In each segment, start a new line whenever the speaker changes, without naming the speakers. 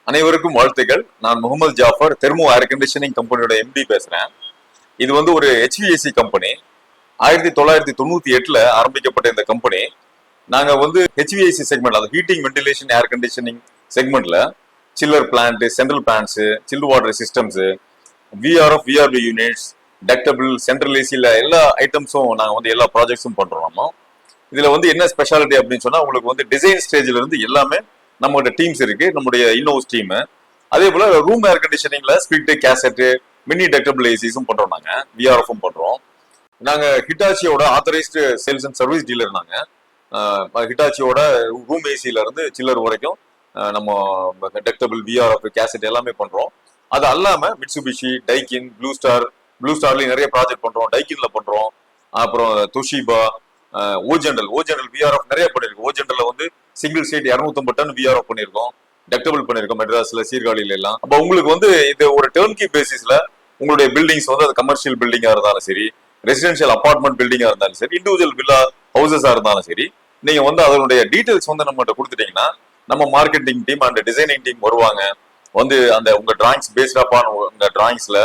அனைவருக்கும் வாழ்த்துக்கள். நான் Mohammed Jafar, thermo air conditioning கம்பெனியோட எம்டி பேசுறேன். இது வந்து ஒரு HVAC கம்பெனி. 1998 ஆரம்பிக்கப்பட்ட இந்த கம்பெனி. நாங்க வந்து HVAC செக்மெண்ட், அது ஹீட்டிங் வென்டிலேஷன் ஏர் கண்டிஷனிங் செக்மெண்ட்ல chiller plant, central plants, chilled water systems, VRB units, ductable, central ஏசில எல்லா ஐட்டம்ஸும் நாங்க வந்து எல்லா ப்ராஜெக்ட்ஸும் பண்றோம். நம்ம இதுல வந்து என்ன ஸ்பெஷாலிட்டி அப்படின்னு சொன்னா, உங்களுக்கு வந்து டிசைன் ஸ்டேஜ்ல இருந்து எல்லாமே நம்மகிட்ட டீம்ஸ் இருக்கு, நம்முடைய இன்னோஸ் டீம். அதே போல ரூம் ஏர் கண்டிஷனிங்ல ஸ்பிளிட், கேசட், மினி டக்டபிள் ஏசிஸும் பண்றோம். நாங்க VRFம் பண்றோம். நாங்க ஹிட்டாச்சியோட authorised sales and service dealer. நாங்க ஹிட்டாச்சியோட ரூம் ஏசில இருந்து சில்லர் வரைக்கும் நம்ம டக்டபிள், VRF, கேசட் எல்லாமே பண்றோம். அது அல்லாம மிட்சுபிஷி, டைக்கின், ப்ளூ ஸ்டார்லயும் நிறைய ப்ராஜெக்ட் பண்றோம். டைக்கின்ல பண்றோம். அப்புறம் தொஷிபா, ஓஜெண்டல் VRF நிறைய பண்ணிருக்கோம். ஓஜெண்டல்ல வந்து சிங்கிள் ஸ்டேட் 250 டன் VRF பண்ணிருக்கோம். டக்டபிள் பண்ணிருக்கோம் மெட்ராஸ்ல, சீர்காழியில எல்லாம். அப்ப உங்களுக்கு வந்து இது ஒரு டர்ன்கி பேசிஸ்ல உங்களுடைய பில்டிங்ஸ் வந்து அது கமர்ஷியல் பில்டிங்கா இருந்தாலும் சரி, ரெசிடென்ஷியல் அபார்ட்மெண்ட் பில்டிங்கா இருந்தாலும் சரி, இண்டிவிஜுவல் வில்லா ஹவுசஸா இருந்தாலும் சரி, நீங்க வந்து அதனுடைய டீடைல்ஸ் வந்து நம்மகிட்ட கொடுத்துட்டீங்கன்னா நம்ம marketing team and designing team வருவாங்க. வந்து அந்த உங்க டிராயிங்ஸ் பேஸ்ட் அப்பான் உங்க டிராயிங்ஸ்ல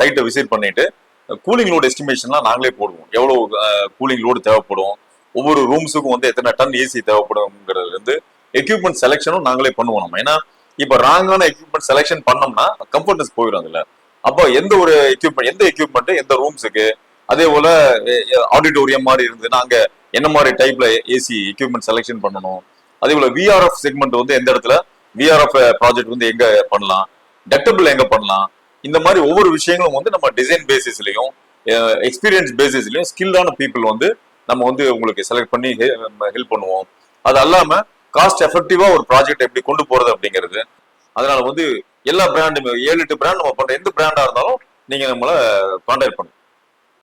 சைட்டை விசிட் பண்ணிட்டு கூலிங் லோடு எஸ்டிமேஷன்லாம் நாங்களே போடுவோம். எவ்வளவு கூலிங் லோடு தேவைப்படும், ஒவ்வொரு ரூம்ஸுக்கும் வந்து எத்தனை டன் ஏசி தேவைப்படும்ங்கிறதுல இருந்து எக்யூப்மெண்ட் செலெக்ஷனும் நாங்களே பண்ணுவோம். நம்ம ஏன்னா இப்ப ராங்கான எக்யூப்மெண்ட் செலெக்ஷன் பண்ணோம்னா கம்ஃபர்ட்னஸ் போயிடும் அதுல. அப்போ எந்த ஒரு எக்யூப்மெண்ட் எந்த ரூம்ஸுக்கு, அதே போல ஆடிட்டோரியம் மாதிரி இருந்ததுன்னா அங்க என்ன மாதிரி டைப்ல ஏசி எக்யூப்மெண்ட் செலெக்ஷன் பண்ணணும். அதே போல VRF செக்மெண்ட் வந்து எந்த இடத்துல VRF ப்ராஜெக்ட் வந்து எங்க பண்ணலாம், டக்டபிள் எங்க பண்ணலாம், இந்த மாதிரி ஒவ்வொரு விஷயங்களும் வந்து நம்ம டிசைன் பேசிஸ்லயும் எக்ஸ்பீரியன்ஸ் பேசிஸ்லயும் ஸ்கில்டான பீப்புள் வந்து நம்ம வந்து உங்களுக்கு செலக்ட் பண்ணி ஹெல்ப் பண்ணுவோம். அது அல்லாம காஸ்ட் எஃபெக்டிவா ஒரு ப்ராஜெக்ட் எப்படி கொண்டு போறது அப்படிங்கிறது. அதனால வந்து எல்லா பிராண்டுமே 7-8 பிராண்ட் நம்ம பண்ற எந்த பிராண்டா இருந்தாலும் நீங்க நம்மள கான்டாக்ட் பண்ணுங்க.